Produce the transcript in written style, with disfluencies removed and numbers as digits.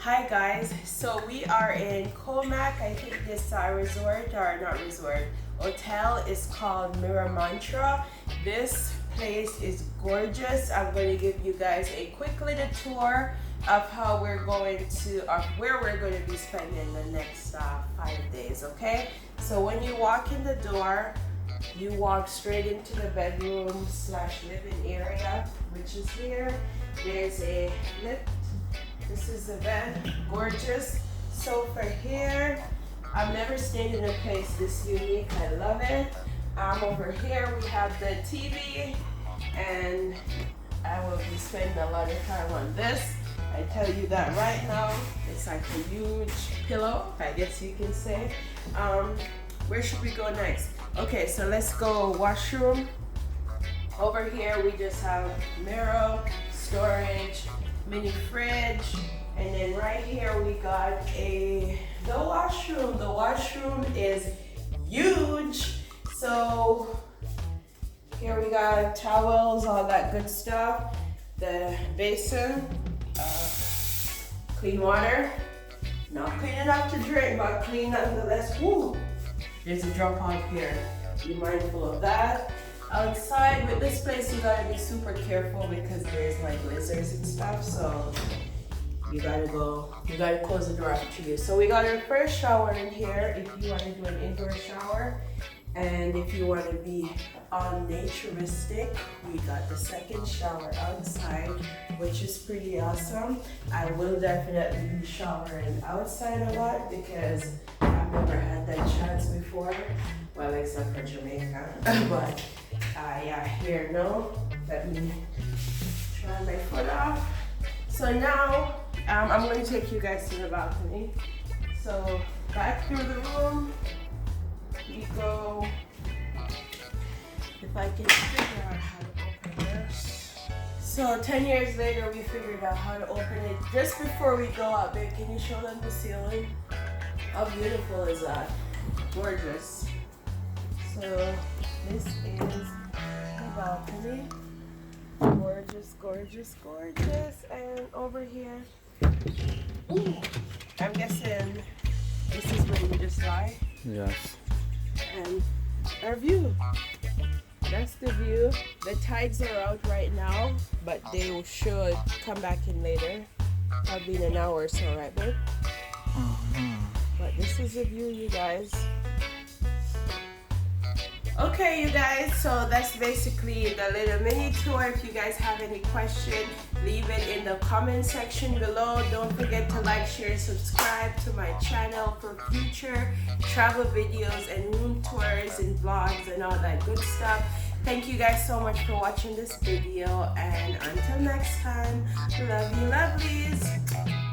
Hi guys, so we are in Comac. I think this resort, or not resort, hotel is called Mira Montra. This place is gorgeous. I'm going to give you guys a quick little tour of how we're going to, or where we're going to be spending the next 5 days, okay? So when you walk in the door, you walk straight into the bedroom / living area, which is here. There's a lift. This is the bed, gorgeous. Sofa here. I've never stayed in a place this unique. I love it. Over here we have the TV, and I will be spending a lot of time on this. I tell you that right now. It's like a huge pillow, I guess you can say. Where should we go next? Okay, so let's go washroom. Over here we just have mirror, storage, mini fridge, and then right here we got the washroom. The washroom is huge. So here we got towels, all that good stuff. The basin, clean water. Not clean enough to drink, but clean nonetheless. Woo! There's a drop off here. Be mindful of that. Outside with this place, you gotta be super careful because there's like lizards and stuff. So you gotta close the door after you. So we got our first shower in here if you want to do an indoor shower. And if you want to be naturistic, we got the second shower outside, which is pretty awesome. I will definitely be showering outside a lot because I've never had that chance before. Well, except for Jamaica. But yeah, here, no. Let me try my foot off. So now, I'm going to take you guys to the balcony. So back through the room, we go. If I can figure out how to open this. So 10 years later, we figured out how to open it. Just before we go up, babe, can you show them the ceiling? How beautiful is that? Gorgeous. So this is the balcony. Gorgeous, gorgeous, gorgeous. And over here, ooh, I'm guessing this is where we just lie. Yes. And our view. That's the view. The tides are out right now, but they should come back in later. Probably in an hour or so, right, babe? But this is the view, you guys. Okay, you guys, so that's basically the little mini tour. If you guys have any questions, leave it in the comment section below. Don't forget to like, share, subscribe to my channel for future travel videos and room tours and vlogs and all that good stuff. Thank you guys so much for watching this video, and until next time, love you lovelies.